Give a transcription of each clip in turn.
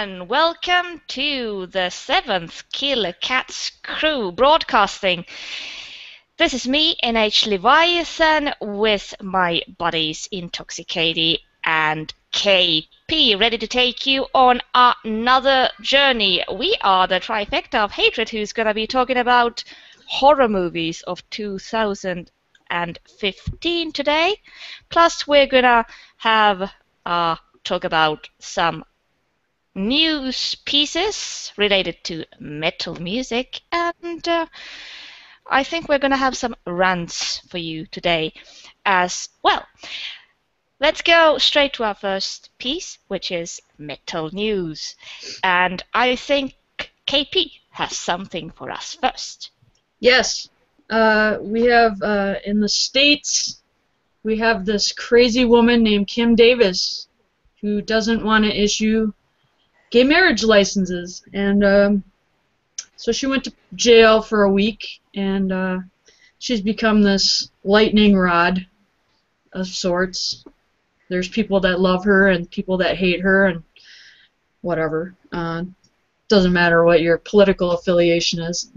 everyone! Welcome to the 7th Kill Cats crew broadcasting. This is me, NH Leviathan, with my buddies Intoxicated and KP, ready to take you on another journey. We are the trifecta of hatred who's going to be talking about horror movies of 2015 today. Plus, we're going to have talk about some news pieces related to metal music, and I think we're going to have some rants for you today as well. Let's go straight to our first piece, which is metal news. And I think KP has something for us first. Yes. We have, in the States, we have this crazy woman named Kim Davis who doesn't want to issue gay marriage licenses, and so she went to jail for a week, and she's become this lightning rod of sorts. There's people that love her and people that hate her and whatever. Doesn't matter what your political affiliation is.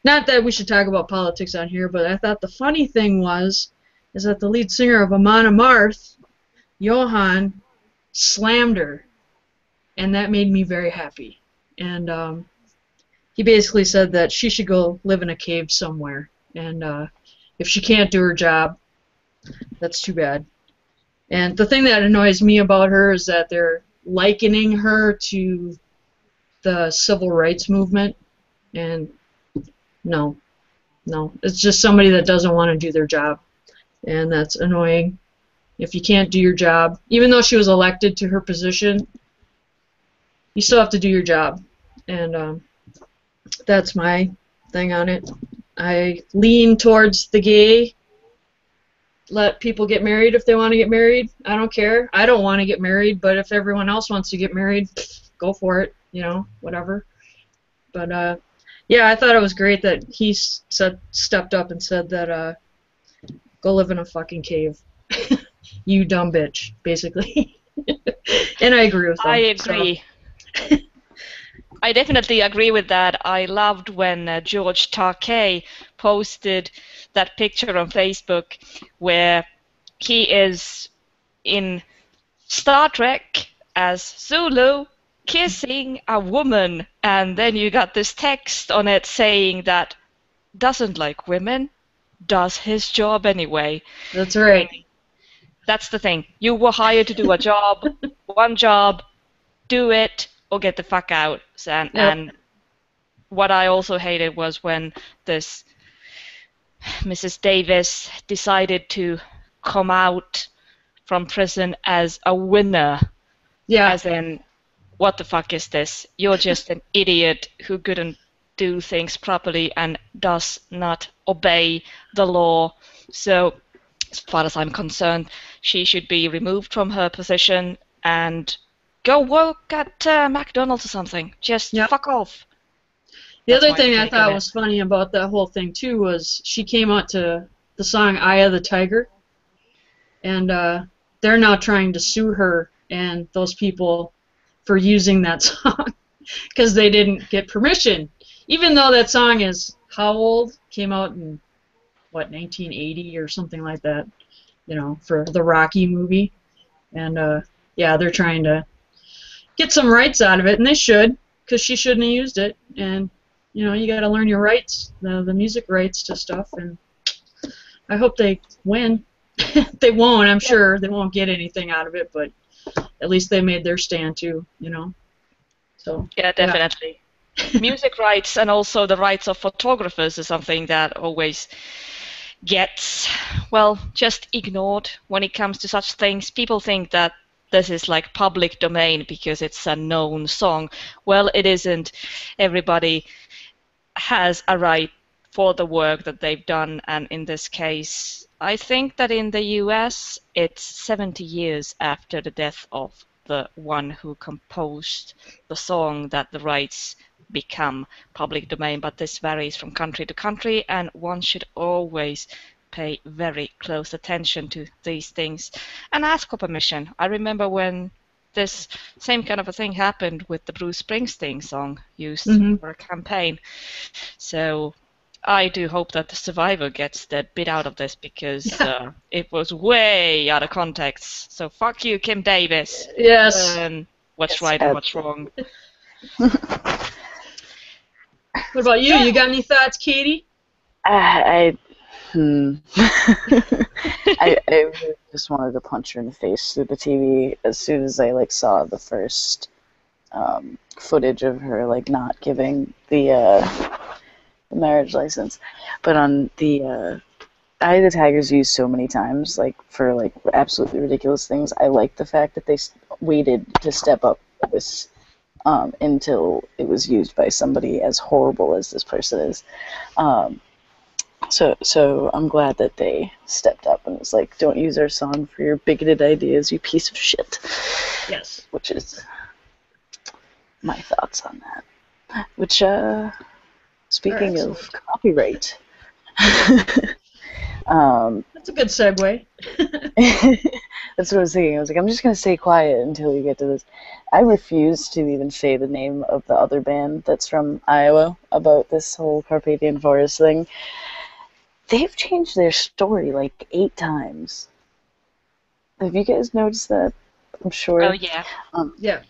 Not that we should talk about politics on here, but I thought the funny thing is that the lead singer of Amon Amarth, Johan, slammed her. And that made me very happy. And he basically said that she should go live in a cave somewhere. And if she can't do her job, that's too bad. And the thing that annoys me about her is that they're likening her to the civil rights movement. And no, it's just somebody that doesn't want to do their job. And that's annoying. If you can't do your job, even though she was elected to her position, you still have to do your job, and that's my thing on it. I lean towards the gay. Let people get married if they want to get married. I don't care. I don't want to get married, but if everyone else wants to get married, go for it. You know, whatever. But yeah, I thought it was great that he stepped up and said that go live in a fucking cave, you dumb bitch, basically. And I agree with him. I agree. So. I definitely agree with that. I loved when George Takei posted that picture on Facebook where he is in Star Trek as Zulu kissing a woman, and then you got this text on it saying that doesn't like women, does his job anyway. That's right. That's the thing. You were hired to do a job, one job, do it, or get the fuck out. And what I also hated was when this Mrs. Davis decided to come out from prison as a winner. Yeah. As in, what the fuck is this? You're just an idiot who couldn't do things properly and does not obey the law. So, as far as I'm concerned, she should be removed from her position and go work at McDonald's or something. Just fuck off. The other thing I thought was funny about that whole thing, too, was she came out to the song Eye of the Tiger, and they're now trying to sue her and those people for using that song because they didn't get permission. Even though that song is how old? Came out in, what, 1980 or something like that, you know, for the Rocky movie. And, yeah, they're trying to get some rights out of it, and they should, because she shouldn't have used it. And, you know, you got to learn your rights, the music rights to stuff, and I hope they win. They won't, I'm sure. They won't get anything out of it, but at least they made their stand, too, you know. So yeah, definitely. Yeah. Music rights and also the rights of photographers is something that always gets, well, just ignored when it comes to such things. People think that this is like public domain because it's a known song. Well, it isn't. Everybody has a right for the work that they've done, and in this case, I think that in the US, it's 70 years after the death of the one who composed the song that the rights become public domain, but this varies from country to country, and one should always pay very close attention to these things and ask for permission. I remember when this same kind of a thing happened with the Bruce Springsteen song used Mhm. for a campaign. So I do hope that the Survivor gets the bit out of this because Yeah. it was way out of context. So fuck you, Kim Davis. Yes. Learn what's Yes, right and what's wrong. What about you? You got any thoughts, Katie? I I really just wanted to punch her in the face through the TV as soon as I saw the first footage of her not giving the marriage license. But on the Eye of the Tiger's used so many times for absolutely ridiculous things. I like the fact that they waited to step up this until it was used by somebody as horrible as this person is. So I'm glad that they stepped up and was like, don't use our song for your bigoted ideas, you piece of shit. Yes. Which is my thoughts on that. Which, speaking of copyright, that's a good segue. that's what I was thinking. I was like, I'm just going to stay quiet until you get to this. I refuse to even say the name of the other band that's from Iowa about this whole Carpathian Forest thing. They've changed their story 8 times. Have you guys noticed that? I'm sure. Oh, yeah. Yeah.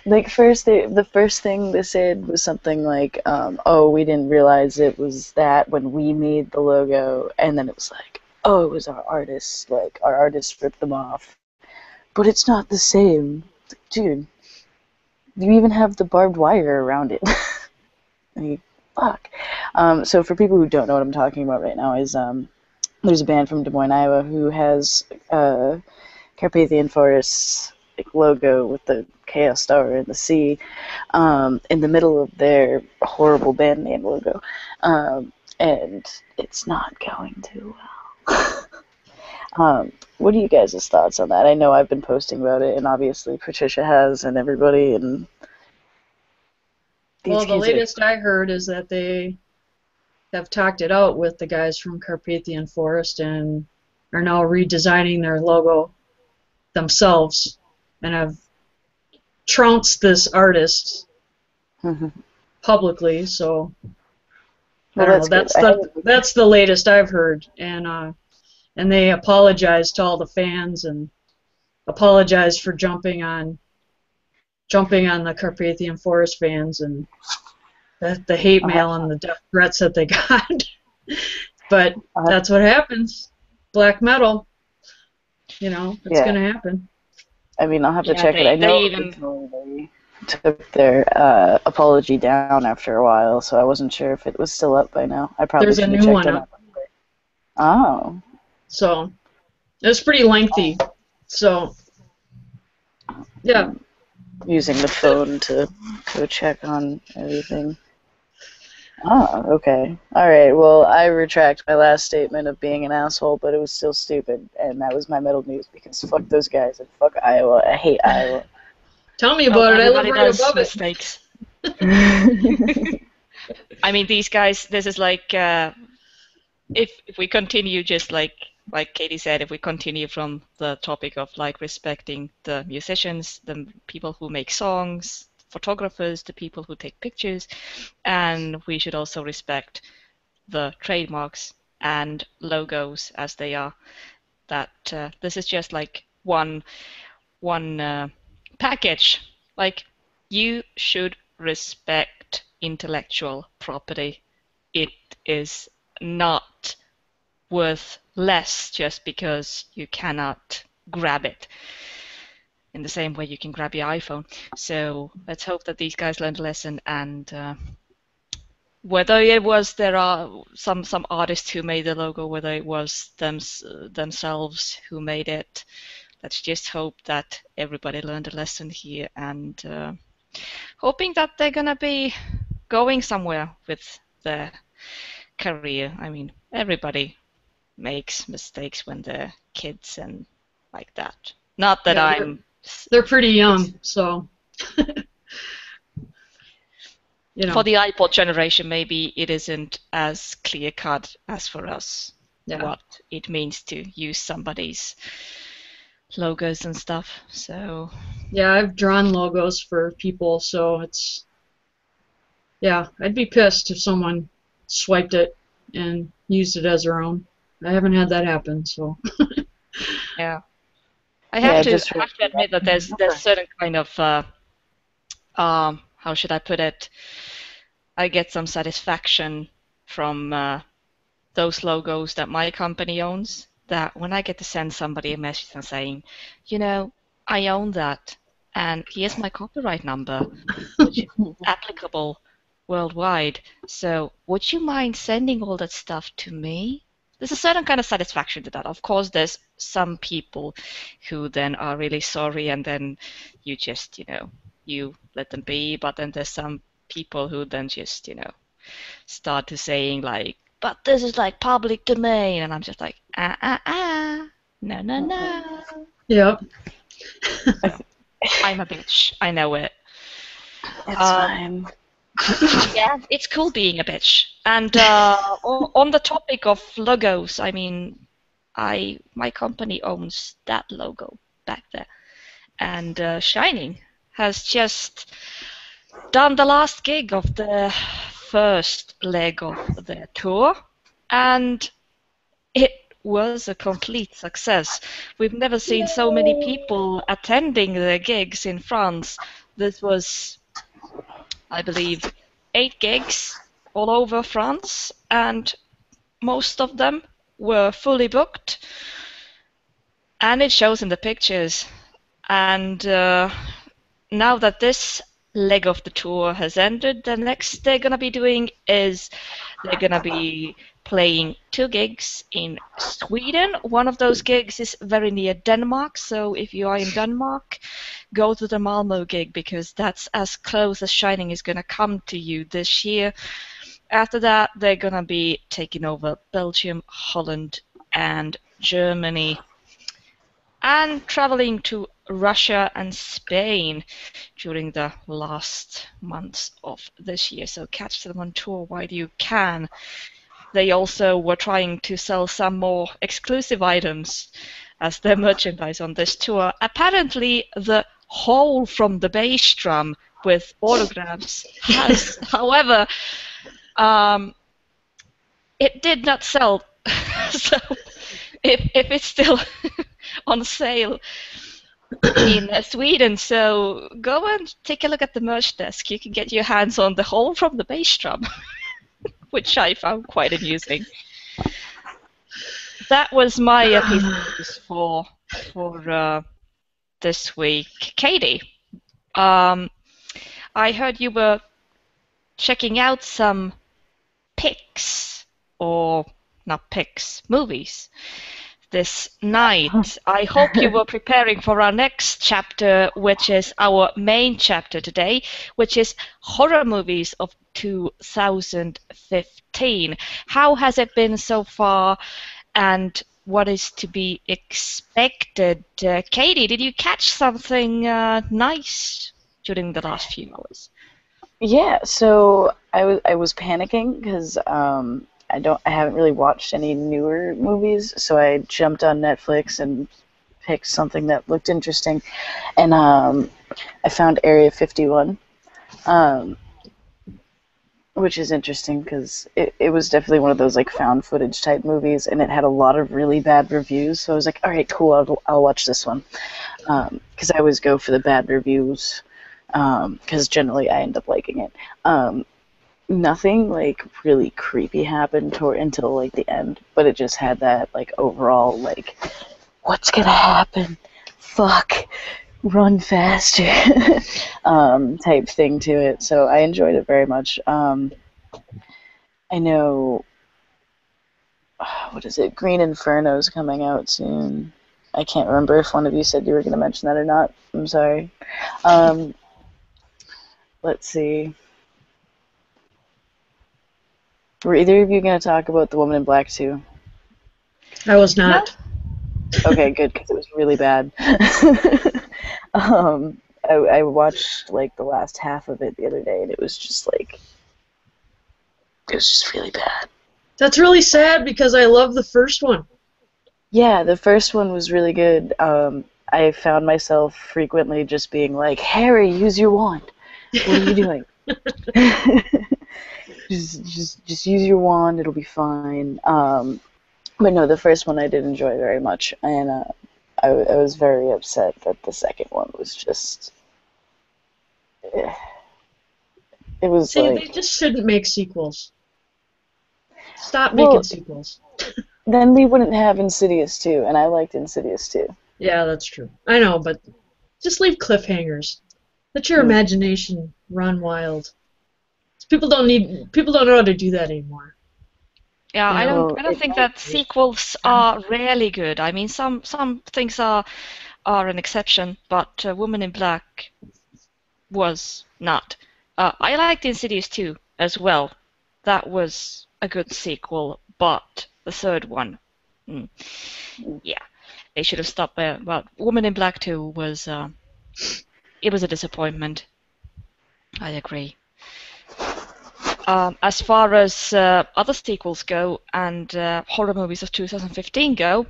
The first thing they said was something like, oh, we didn't realize it was that when we made the logo. And then it was like, oh, it was our artists. Our artists ripped them off. But it's not the same. Dude, you even have the barbed wire around it. Fuck. So for people who don't know what I'm talking about right now, is there's a band from Des Moines, Iowa, who has Carpathian Forest's logo with the Chaos Star and the sea in the middle of their horrible band name logo, and it's not going too well. What are you guys' thoughts on that? I know I've been posting about it, and obviously Patricia has, and everybody, and Well, the latest I heard is that they have talked it out with the guys from Carpathian Forest and are now redesigning their logo themselves and have trounced this artist publicly. So I don't know. That's the latest I've heard, and they apologized to all the fans and apologized for jumping on the Carpathian Forest fans and the hate mail and the death threats that they got. But that's what happens. Black metal, it's going to happen. I mean, I'll have to check it. I know they took their apology down after a while, so I wasn't sure if it was still up by now. I probably There's a new one up. Oh. So it was pretty lengthy. So yeah. Using the phone to go check on everything. Oh, okay. Alright, well, I retract my last statement of being an asshole, but it was still stupid, and that was my middle news, because fuck those guys, and fuck Iowa. I hate Iowa. Tell me about it, I live right above mistakes. I mean, these guys, this is if we continue just like Katie said, if we continue from the topic of respecting the musicians, the people who make songs, photographers, the people who take pictures, and we should also respect the trademarks and logos as they are. That this is just one package. You should respect intellectual property. It is not worth less just because you cannot grab it in the same way you can grab your iPhone. So let's hope that these guys learned a lesson, and whether it was there are some artists who made the logo, whether it was themselves who made it, let's just hope that everybody learned a lesson here, and hoping that they're gonna be going somewhere with their career. I mean, everybody makes mistakes when they're kids and like that. Not that they're pretty young, so For the iPod generation, maybe it isn't as clear cut as for us what it means to use somebody's logos and stuff. So Yeah, I've drawn logos for people, so it's yeah, I'd be pissed if someone swiped it and used it as their own. I haven't had that happen, so yeah, I have Yeah, to just for admit that there's certain kind of how should I put it? I get some satisfaction from those logos that my company owns. That when I get to send somebody a message and saying, you know, I own that, and here's my copyright number, which is applicable worldwide. So would you mind sending all that stuff to me? There's a certain kind of satisfaction to that. Of course, there's some people who then are really sorry, and then you just, you let them be. But then there's some people who then just, start to saying like, but this is like public domain, and I'm just like, no, no, no. yep. I'm a bitch. I know it. It's fine. Yeah, it's cool being a bitch. And on the topic of logos, I mean, my company owns that logo back there, and Shining has just done the last gig of the first leg of their tour, and it was a complete success. We've never seen so many people attending the gigs in France. This was, I believe, 8 gigs all over France, and most of them were fully booked, and it shows in the pictures. And now that this leg of the tour has ended, the next they're going to be doing is they're going to be playing 2 gigs in Sweden. One of those gigs is very near Denmark, so if you are in Denmark, go to the Malmö gig, because that's as close as Shining is going to come to you this year. After that, they're going to be taking over Belgium, Holland, and Germany, and traveling to Russia and Spain during the last months of this year. So catch them on tour while you can. They also were trying to sell some more exclusive items as their merchandise on this tour. Apparently, the hole from the bass drum with autographs has, however, it did not sell. So if it's still on sale in Sweden, so go and take a look at the merch desk. You can get your hands on the hole from the bass drum, which I found quite amusing. That was my piece of news for this week. Katie, I heard you were checking out some pics, or not pics, movies this night. I hope you were preparing for our next chapter, which is our main chapter today, which is horror movies of 2015. How has it been so far, and what is to be expected? Katie, did you catch something nice during the last few hours? Yeah, so I was panicking because I haven't really watched any newer movies, so I jumped on Netflix and picked something that looked interesting, and I found Area 51, which is interesting because it was definitely one of those like found footage type movies, and it had a lot of really bad reviews. So I was like, all right, cool, I'll watch this one, because I always go for the bad reviews, because generally I end up liking it. Nothing like really creepy happened until like the end, but it just had that like overall like, what's gonna happen? Fuck, run faster, type thing to it. So I enjoyed it very much. I know, what is it? Green Inferno's coming out soon. I can't remember if one of you said you were gonna mention that or not. I'm sorry. Let's see. Were either of you going to talk about The Woman in Black too? I was not. No? Okay, good, because it was really bad. I watched like the last half of it the other day, and it was just like, it was just really bad. That's really sad because I love the first one. Yeah, the first one was really good. I found myself frequently just being like, Harry, use your wand. What are you doing? just use your wand. It'll be fine. But no, the first one I did enjoy very much, and I was very upset that the second one was just. It was See, like. they just shouldn't make sequels. Stop Well, making sequels. Then we wouldn't have Insidious 2, and I liked Insidious 2. Yeah, that's true. I know, but just leave cliffhangers. Let your imagination run wild. People don't know how to do that anymore. Yeah, You I know? don't think that sequels are rarely good. I mean, some things are an exception, but Woman in Black was not. I liked Insidious 2 as well. That was a good sequel, but the third one, yeah, they should have stopped there. But Woman in Black 2 was it was a disappointment. I agree. As far as other sequels go and horror movies of 2015 go,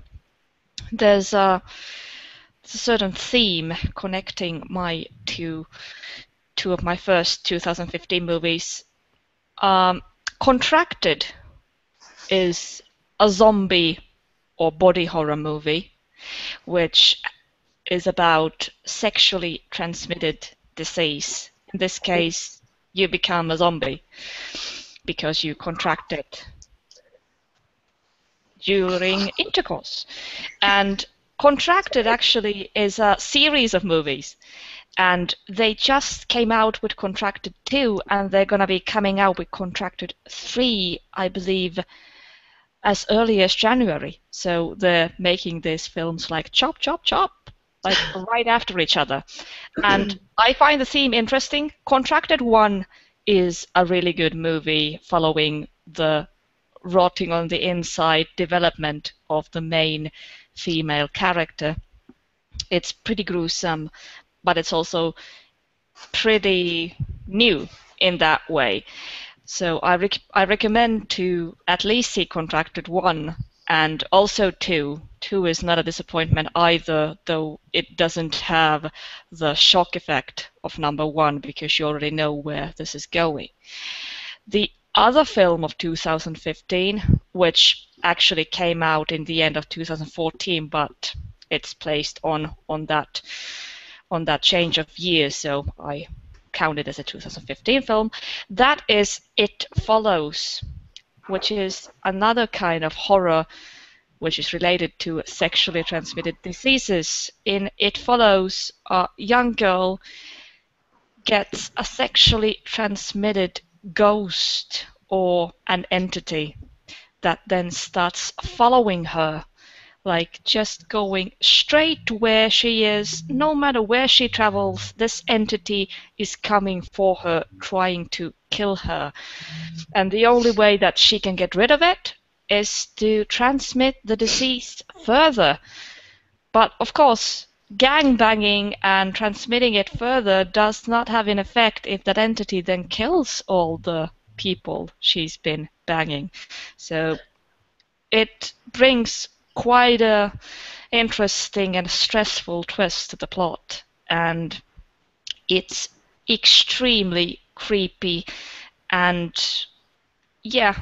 there's a certain theme connecting my two of my first 2015 movies. Contracted is a zombie or body horror movie, which is about sexually transmitted disease. In this case, you become a zombie because you contract it during intercourse. And Contracted actually is a series of movies. And they just came out with Contracted 2, and they're going to be coming out with Contracted 3, I believe, as early as January. So they're making these films like chop, chop, chop, like right after each other. And I find the theme interesting. Contracted 1 is a really good movie following the rotting on the inside development of the main female character. It's pretty gruesome, but it's also pretty new in that way. So I recommend to at least see Contracted 1 and also 2. 2 is not a disappointment either, though it doesn't have the shock effect of number 1 because you already know where this is going. The other film of 2015, which actually came out in the end of 2014, but it's placed on that change of year, so I count it as a 2015 film. That is It Follows, which is another kind of horror which is related to sexually transmitted diseases. In It Follows, a young girl gets a sexually transmitted ghost or an entity that then starts following her, like just going straight to where she is. No matter where she travels, this entity is coming for her, trying to kill her. And the only way that she can get rid of it is to transmit the disease further. But of course, gangbanging and transmitting it further does not have an effect if that entity then kills all the people she's been banging. So it brings quite a interesting and stressful twist to the plot, and it's extremely creepy, and yeah,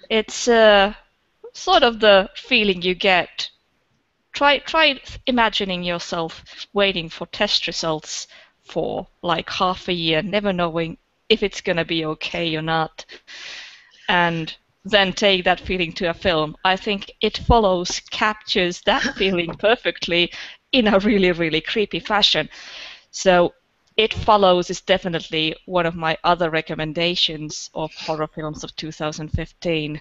it's sort of the feeling you get. Try imagining yourself waiting for test results for like half a year, never knowing if it's gonna be okay or not, and then take that feeling to a film. I think It Follows captures that feeling perfectly in a really, really creepy fashion. So It Follows is definitely one of my other recommendations of horror films of 2015.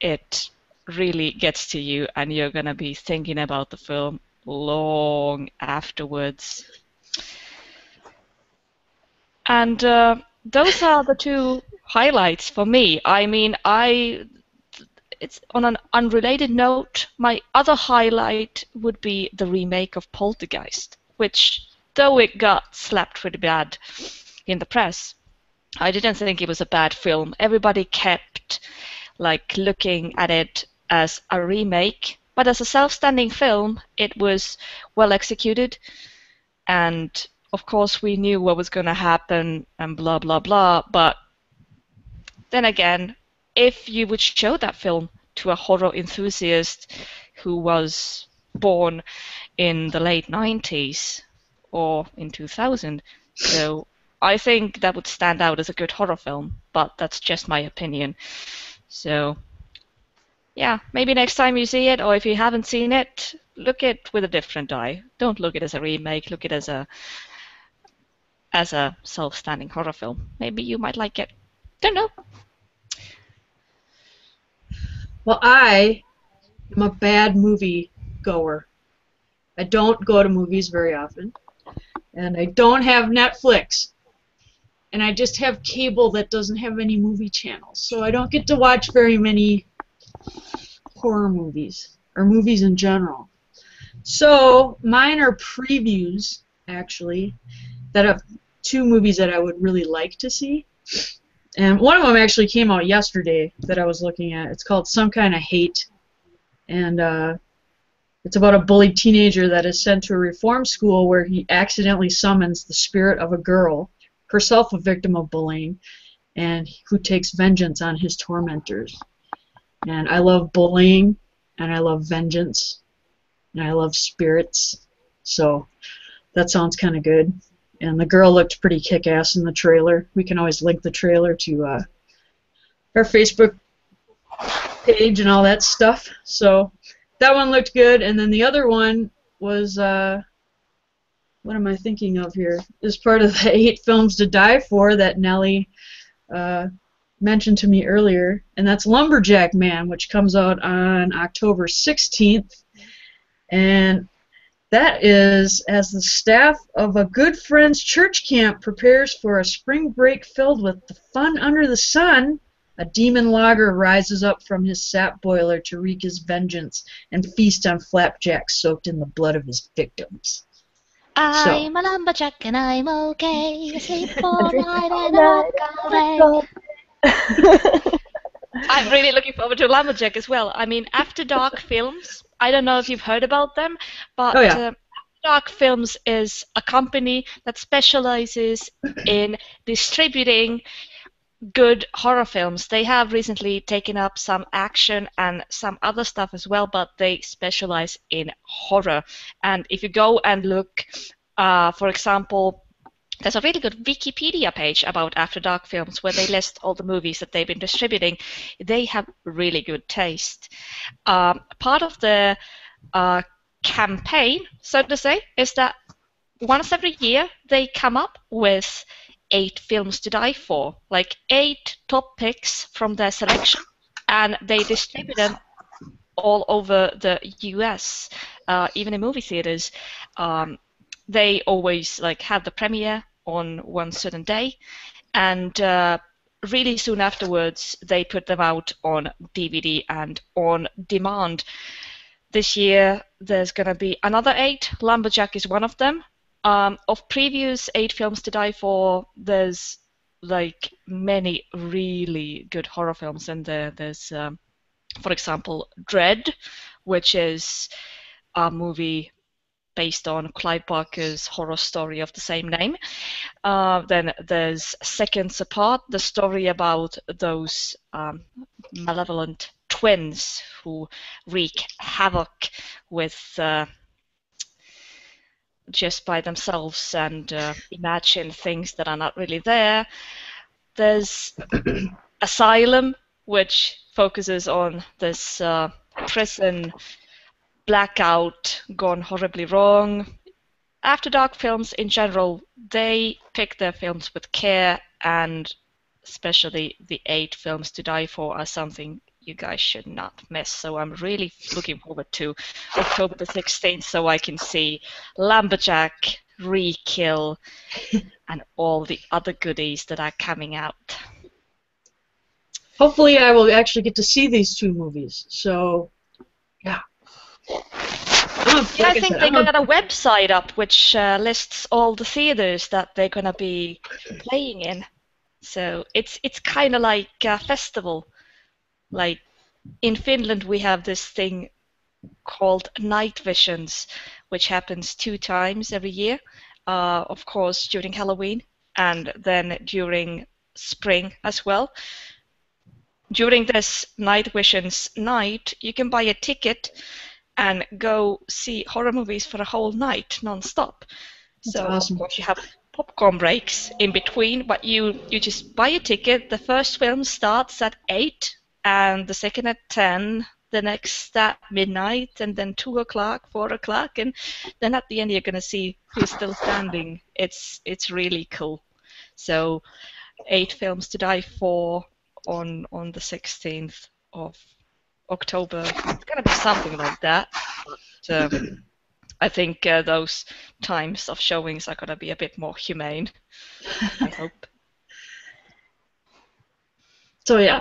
It really gets to you, and you're going to be thinking about the film long afterwards. And those are the two highlights for me. I mean, it's on an unrelated note. My other highlight would be the remake of Poltergeist, which, though it got slapped pretty bad in the press, I didn't think it was a bad film. Everybody kept like looking at it as a remake, But as a self-standing film, it was well executed, and of course we knew what was going to happen and blah blah blah. But then again, if you would show that film to a horror enthusiast who was born in the late 90s or in 2000, so I think that would stand out as a good horror film, but that's just my opinion. So yeah, maybe next time you see it, or if you haven't seen it, look at it with a different eye. Don't look at it as a remake, look at it as a self-standing horror film. Maybe you might like it. Don't know. Well, I am a bad movie goer. I don't go to movies very often, and I don't have Netflix, and I just have cable that doesn't have any movie channels, so I don't get to watch very many horror movies, or movies in general. So mine are previews, actually, that have two movies that I would really like to see. And one of them actually came out yesterday that I was looking at. It's called Some Kind of Hate. And it's about a bullied teenager that is sent to a reform school where he accidentally summons the spirit of a girl, herself a victim of bullying, and who takes vengeance on his tormentors. And I love bullying, and I love vengeance, and I love spirits. So that sounds kind of good. And the girl looked pretty kick-ass in the trailer. We can always link the trailer to our Facebook page and all that stuff. So that one looked good. And then the other one was, what am I thinking of here? Is part of the 8 Films to Die For that Nellie mentioned to me earlier. And that's Lumberjack Man, which comes out on October 16th. And that is as the staff of a good friend's church camp prepares for a spring break filled with the fun under the sun, a demon logger rises up from his sap boiler to wreak his vengeance and feast on flapjacks soaked in the blood of his victims. I'm a lumberjack and I'm okay. I sleep all night and I walk all day. I'm really looking forward to Lumberjack as well. I mean, After Dark Films, I don't know if you've heard about them, but After Dark Films is a company that specializes in distributing good horror films. They have recently taken up some action and some other stuff as well, but they specialize in horror. And if you go and look, for example, there's a really good Wikipedia page about After Dark Films where they list all the movies that they've been distributing. They have really good taste. Part of the campaign, so to say, is that once every year they come up with 8 films to die for, like 8 top picks from their selection, and they distribute them all over the US, even in movie theaters. They always have the premiere on one certain day, and really soon afterwards they put them out on DVD and on demand. This year there's going to be another 8. Lumberjack is one of them. Of previous 8 films to die for, there's many really good horror films in there. There's, for example, Dread, which is a movie based on Clive Barker's horror story of the same name. Then there's Seconds Apart, the story about those malevolent twins who wreak havoc with just by themselves and imagine things that are not really there. There's Asylum, which focuses on this prison blackout gone horribly wrong. After Dark Films in general, they pick their films with care, and especially the 8 films to die for are something you guys should not miss. So I'm really looking forward to October the 16th so I can see Lumberjack, Re-Kill, and all the other goodies that are coming out. Hopefully I will actually get to see these 2 movies. So, yeah. I think they got a website up which lists all the theaters that they're going to be playing in. So it's kind of like a festival. Like in Finland we have this thing called Night Visions, which happens 2 times every year. Of course, during Halloween and then during spring as well. During this Night Visions night, you can buy a ticket and go see horror movies for a whole night non-stop. That's So awesome. of course you have popcorn breaks in between, but you just buy a ticket. The first film starts at 8 and the second at 10, the next at midnight, and then 2 o'clock, 4 o'clock, and then at the end you're gonna see who's still standing. It's really cool. So 8 films to die for on the 16th of October. It's gonna be something like that. But, I think those times of showings are gonna be a bit more humane. I hope. So yeah,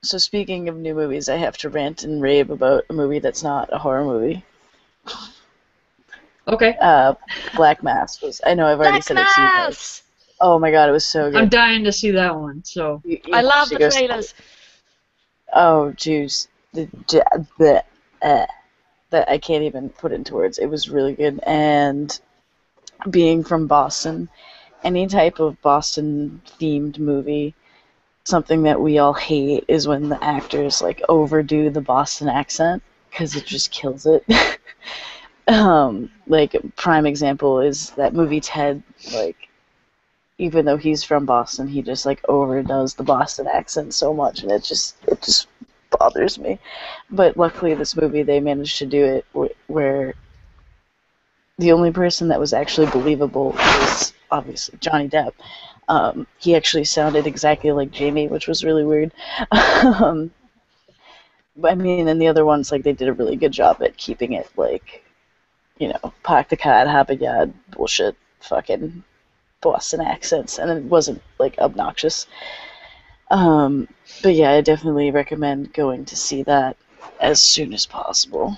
So speaking of new movies, I have to rant and rave about a movie that's not a horror movie. okay. Black Mass was. I know I've already Black said it to you guys. Mass! Oh my god, it was so good. I'm dying to see that one. So I love should the go see it. trailers. Oh, juice. That I can't even put into words. It was really good. And being from Boston, any type of Boston-themed movie, something that we all hate is when the actors like overdo the Boston accent because it just kills it. Like prime example is that movie Ted. Like, even though he's from Boston, he just like overdoes the Boston accent so much, and it just bothers me. But luckily, this movie they managed to do it where the only person that was actually believable was obviously Johnny Depp. He actually sounded exactly like Jamie, which was really weird. But I mean, and the other ones, like, they did a really good job at keeping it, like, you know, park the car, have a yard, bullshit, fucking Boston accents, and it wasn't, like, obnoxious. But yeah, I definitely recommend going to see that as soon as possible.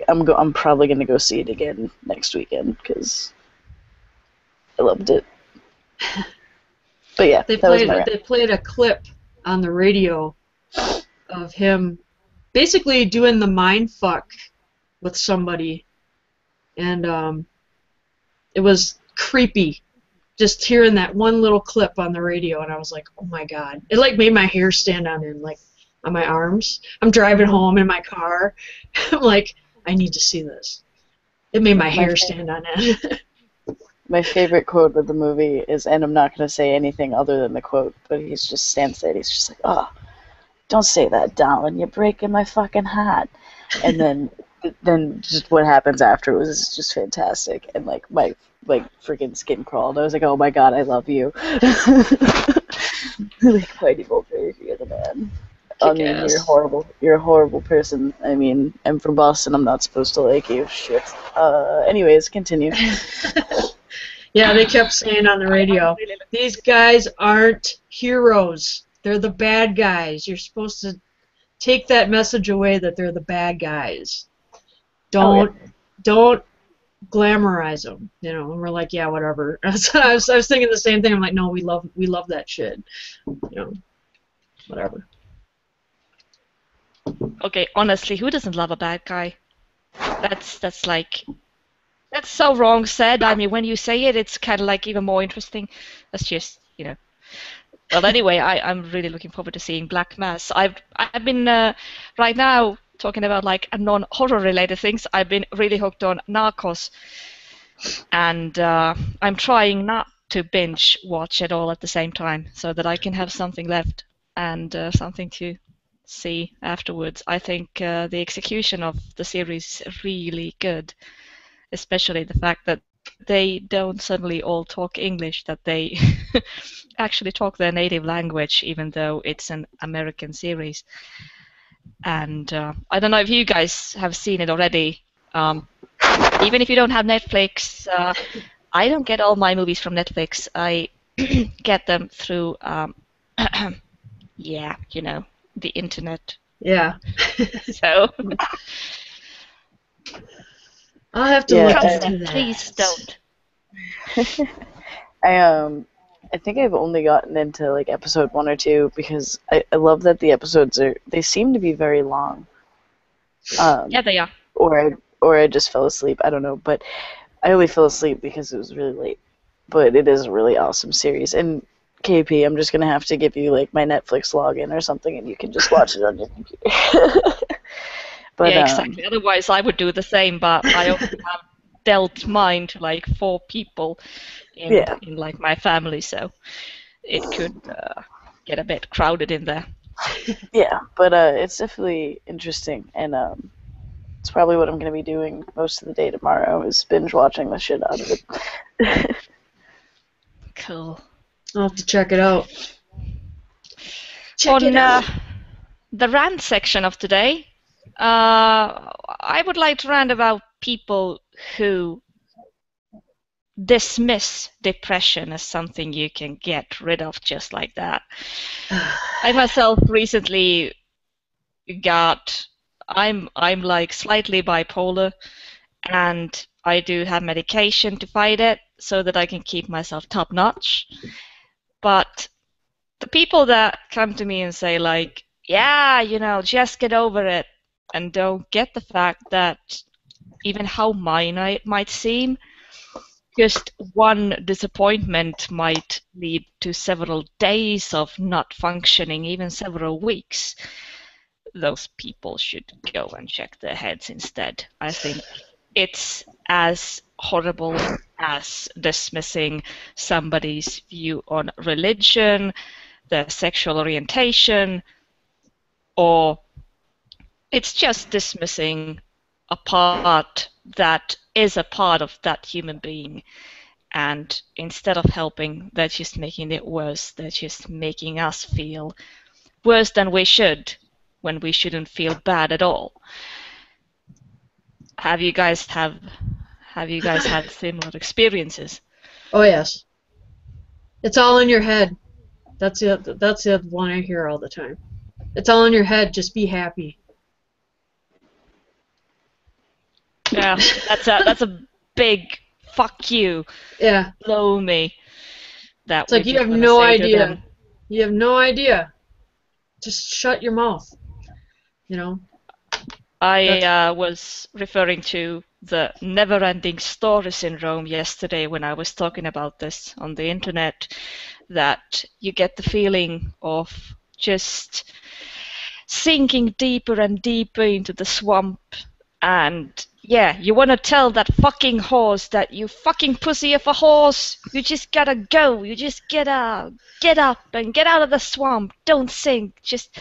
I'm probably gonna go see it again next weekend because I loved it. But yeah, they that was my rant. played a clip on the radio of him basically doing the mind fuck with somebody, and it was creepy. Just hearing that one little clip on the radio, and I was like, oh my god. It like made my hair stand on end, like on my arms. I'm driving home in my car. I'm like, I need to see this. It made my hair stand on end. My favorite quote of the movie is, and I'm not going to say anything other than the quote, but he just stands there, he's just like, oh, don't say that, darling, you're breaking my fucking heart. And then just what happens after was just fantastic, and like my freaking skin crawled. I was like, oh my god, I love you. Like, Whitey Bulger, you're the man. I mean, you're a horrible person. I mean, I'm from Boston, I'm not supposed to like you. Shit. Anyways, continue. Yeah, they kept saying on the radio, these guys aren't heroes. They're the bad guys. You're supposed to take that message away that they're the bad guys. Don't glamorize them, you know. And we're like, yeah, whatever. So I was thinking the same thing. I'm like, no, we love that shit, you know. Whatever. Okay, honestly, who doesn't love a bad guy? That's so wrong said. I mean, when you say it, it's kind of like even more interesting. That's just, you know. Well, anyway, I'm really looking forward to seeing Black Mass. I've been right now talking about like non-horror related things. I've been really hooked on Narcos, and I'm trying not to binge watch it all at the same time, so that I can have something left and something to see afterwards. I think the execution of the series is really good, especially the fact that they don't suddenly all talk English, that they actually talk their native language, even though it's an American series. And I don't know if you guys have seen it already. Even if you don't have Netflix, I don't get all my movies from Netflix. I get them through, yeah, you know, the internet. Yeah. So I'll have to look into that. Please don't. I think I've only gotten into like episode 1 or 2 because I love that the episodes they seem to be very long. Yeah, they are. Or I just fell asleep. I don't know, but I only fell asleep because it was really late. But it is a really awesome series. And KP, I'm just gonna have to give you like my Netflix login or something, and you can just watch it on your computer. But Yeah, exactly. Otherwise, I would do the same, but I only have dealt mine to like 4 people yeah, in like my family, so it could get a bit crowded in there. yeah. But it's definitely interesting, and it's probably what I'm gonna be doing most of the day tomorrow is binge watching the shit out of it. Cool. I'll have to check it out. Check On it out. the rant section of today, I would like to rant about people who dismiss depression as something you can get rid of just like that. I myself recently I'm like slightly bipolar, and I do have medication to fight it so that I can keep myself top notch. But the people that come to me and say like, yeah, just get over it, and don't get the fact that even how minor it might seem, just one disappointment might lead to several days of not functioning, even several weeks. Those people should go and check their heads instead. I think it's as horrible as dismissing somebody's view on religion, their sexual orientation, or it's just dismissing a part that is a part of that human being. And instead of helping, they're just making it worse. They're just making us feel worse than we should when we shouldn't feel bad at all. Have you guys had similar experiences? Oh yes. It's all in your head. That's the one I hear all the time. It's all in your head. Just be happy. Yeah, that's a big fuck you. Yeah. Blow me. That It's like you have no idea. You have no idea. Just shut your mouth. You know. I was referring to the never-ending story syndrome yesterday when I was talking about this on the internet, that you get the feeling of just sinking deeper and deeper into the swamp, and yeah, you want to tell that fucking horse that you fucking pussy of a horse, you just gotta go, you just gotta get up and get out of the swamp, don't sink, just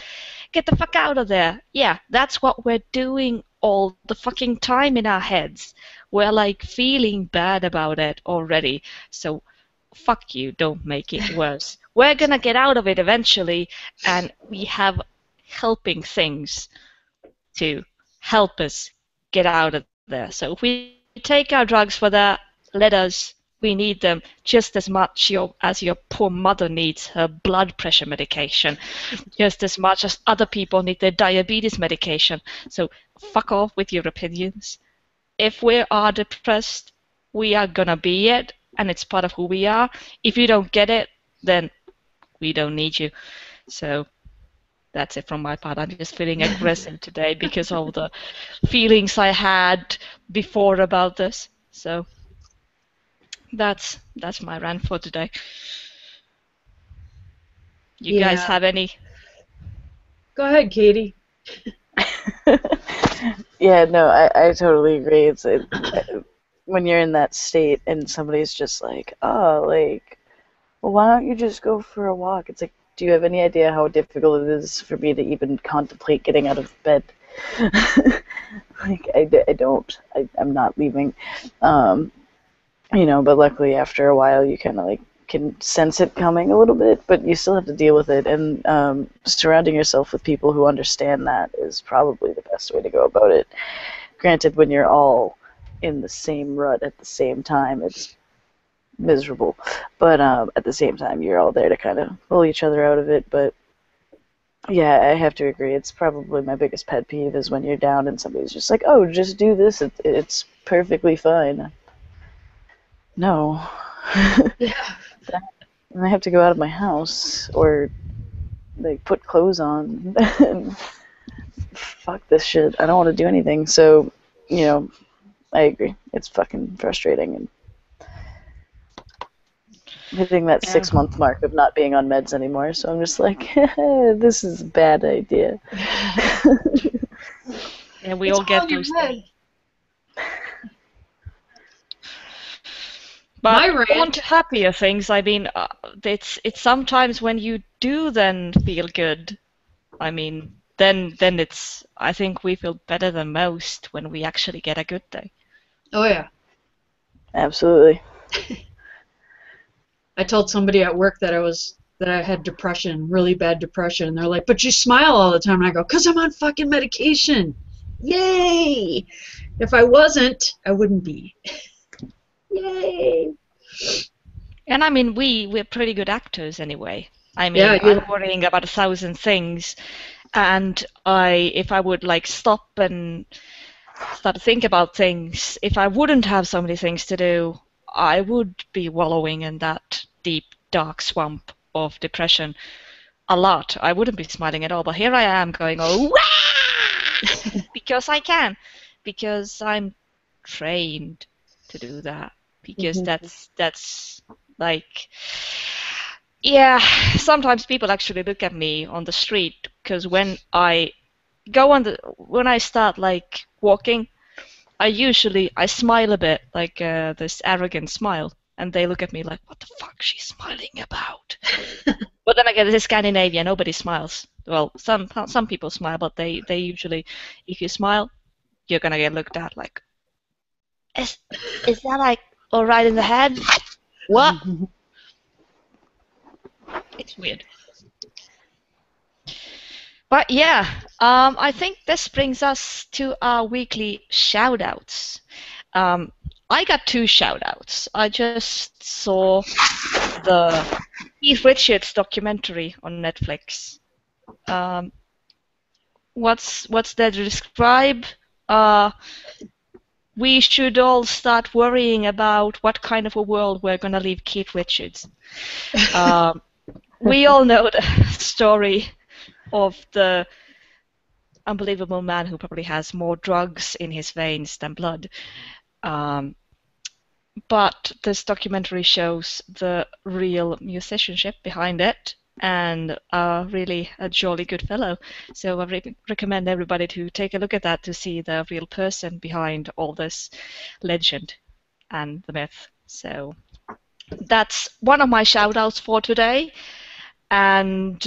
get the fuck out of there. Yeah, that's what we're doing all the fucking time in our heads. We're like feeling bad about it already, so fuck you, don't make it worse. We're gonna get out of it eventually, and we have helping things to help us get out of there. So if we take our drugs for that, let us. We need them just as much as your poor mother needs her blood pressure medication, just as much as other people need their diabetes medication. So fuck off with your opinions. If we are depressed, we are gonna be it, and it's part of who we are. If you don't get it, then we don't need you. So that's it from my part. I'm just feeling aggressive today because of the feelings I had before about this. So that's my rant for today. You guys have any? Go ahead, Katie. Yeah, no, I totally agree. When you're in that state and somebody's just like, oh, like, well, why don't you just go for a walk? It's like, do you have any idea how difficult it is for me to even contemplate getting out of bed? Like, I don't. I'm not leaving. But luckily after a while you kind of like can sense it coming a little bit, but you still have to deal with it. And surrounding yourself with people who understand that is probably the best way to go about it. Granted, when you're all in the same rut at the same time, it's miserable. But at the same time, you're all there to kind of pull each other out of it. But yeah, I have to agree. It's probably my biggest pet peeve is when you're down and somebody's just like, oh, just do this. It's perfectly fine. No. Yeah. And I have to go out of my house or like put clothes on and fuck this shit. I don't want to do anything. So, you know, I agree. It's fucking frustrating and hitting that Yeah. 6-month mark of not being on meds anymore. So I'm just like, this is a bad idea. And we It's all get in your those head. things. But My rant- on to happier things. I mean, it's sometimes when you do then feel good. I mean, then it's. I think we feel better than most when we actually get a good day. Oh yeah. Absolutely. I told somebody at work that I had depression, really bad depression, and they're like, "But you smile all the time." And I go, "'Cause I'm on fucking medication." Yay! If I wasn't, I wouldn't be. Yay! And I mean, we're pretty good actors anyway. I mean, Yeah, I'm worrying about 1,000 things, and if I would like stop and start to think about things, if I wouldn't have so many things to do, I would be wallowing in that deep, dark swamp of depression a lot. I wouldn't be smiling at all, but here I am going, oh, wah! Because I can, because I'm trained to do that, because that's like, yeah, sometimes people actually look at me on the street, because when I start like walking, I smile a bit, like this arrogant smile, and they look at me like, what the fuck she's smiling about? But then again, in Scandinavia, nobody smiles. Well, some people smile, but they usually, if you smile, you're gonna get looked at like, is that like all right in the head? What? It's weird. But yeah, I think this brings us to our weekly shout-outs. I got 2 shout-outs. I just saw the Keith Richards documentary on Netflix. What's there to describe? We should all start worrying about what kind of a world we're gonna leave Keith Richards. We all know the story of the unbelievable man who probably has more drugs in his veins than blood. But this documentary shows the real musicianship behind it, and really a jolly good fellow. So I recommend everybody to take a look at that to see the real person behind all this legend and the myth. So that's one of my shout-outs for today. And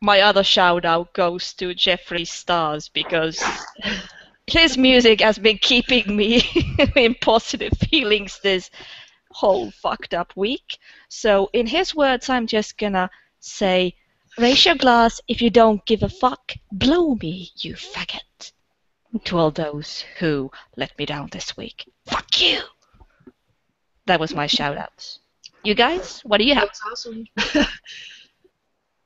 my other shout-out goes to Jeffree Stars, because his music has been keeping me in positive feelings this whole fucked up week. So in his words, I'm just gonna say, raise your glass if you don't give a fuck. Blow me, you faggot. To all those who let me down this week. Fuck you! That was my shout-outs. You guys, what do you have? That's awesome.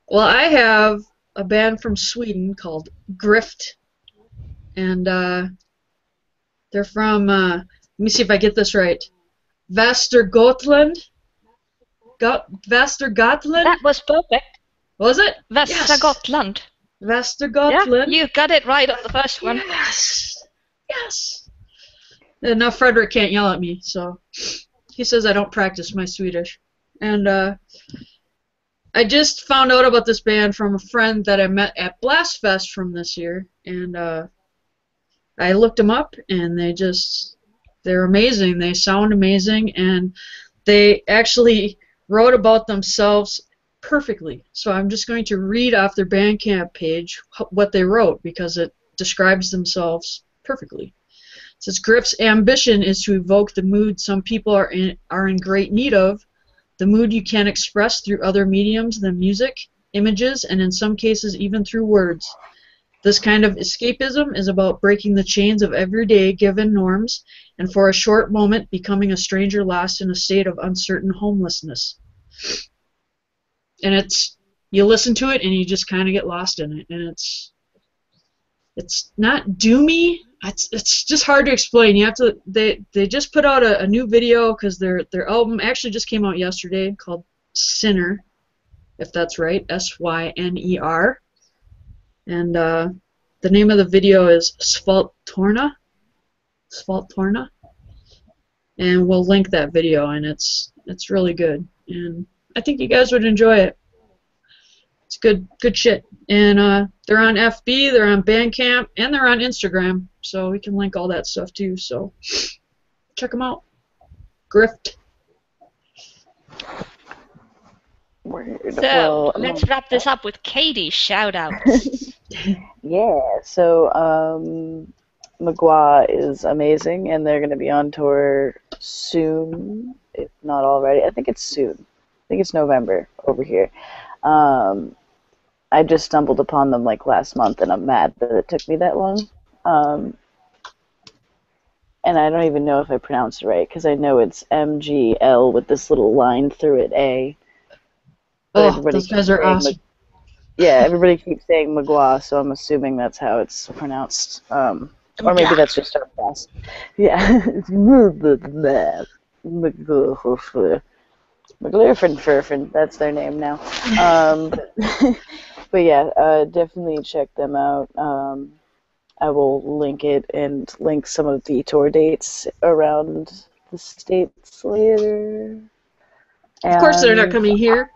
Well, I have a band from Sweden called Grift, and they're from, let me see if I get this right, Västergötland? Västergötland? That was perfect. Was it? Västergötland. Västergötland. Yeah, you got it right on the first one. Yes! Yes! And now Frederick can't yell at me, so he says I don't practice my Swedish. And I just found out about this band from a friend that I met at Blastfest from this year, and I looked them up, and they're amazing. They sound amazing, and they actually wrote about themselves perfectly. So I'm just going to read off their Bandcamp page what they wrote, because it describes themselves perfectly. It says, Grift's ambition is to evoke the mood some people are in great need of, the mood you can express through other mediums than music, images, and in some cases even through words. This kind of escapism is about breaking the chains of everyday given norms and for a short moment becoming a stranger lost in a state of uncertain homelessness. And you listen to it and you just kind of get lost in it, and it's not doomy. It's just hard to explain. You have to. They just put out a new video, because their album actually just came out yesterday, called Sinner, if that's right, Syner, and The name of the video is Svaltorna. Svaltorna. And we'll link that video, and it's really good. And I think you guys would enjoy it. It's good shit. And they're on FB, they're on Bandcamp, and they're on Instagram. So we can link all that stuff too. So check them out. Grift. Word. So Well, let's wrap this up with Katie's shout-outs. yeah, so Magua is amazing, and they're going to be on tour soon, if not already. I think it's soon. I think it's November over here. I just stumbled upon them like last month, and I'm mad that it took me that long. And I don't even know if I pronounced it right, because I know it's MGL with this little line through it, A. But Oh, those guys are awesome. Yeah, everybody keeps saying Magua, so I'm assuming that's how it's pronounced. Or maybe that's just our fast. Yeah. McGlurfin, that's their name now. But yeah, definitely check them out. I will link it and link some of the tour dates around the States later. Of course they're not And coming here.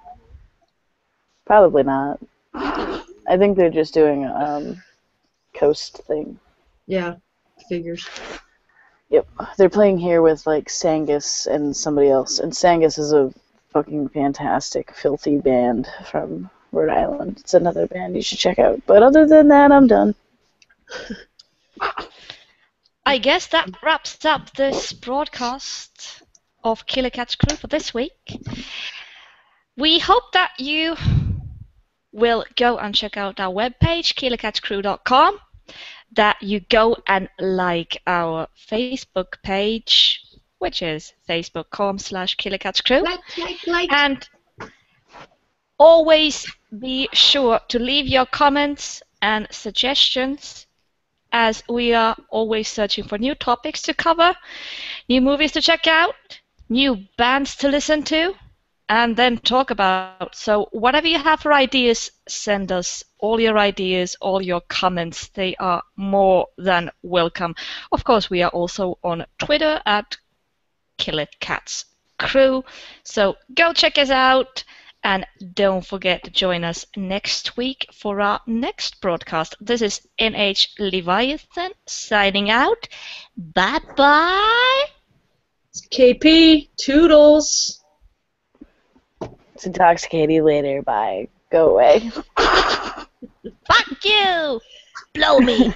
probably not. I think they're just doing a coast thing. Yeah, figures. Yep, they're playing here with like Sangus and somebody else, and Sangus is a fucking fantastic, filthy band from Rhode Island. It's another band you should check out. But other than that, I'm done. I guess that wraps up this broadcast of Killer Cats Crew for this week. We hope that you will go and check out our webpage, killercatscrew.com, that you go and like our Facebook page, which is facebook.com/killercatscrew. Like. And always be sure to leave your comments and suggestions, as we are always searching for new topics to cover, new movies to check out, new bands to listen to, and then talk about. So whatever you have for ideas, send us all your ideas, all your comments. They are more than welcome. Of course, we are also on Twitter at KillerCatsCrew. So go check us out. And don't forget to join us next week for our next broadcast. This is NH Leviathan signing out. Bye-bye. KP, toodles. It's intoxicating later. Bye. Go away. Fuck you. Blow me.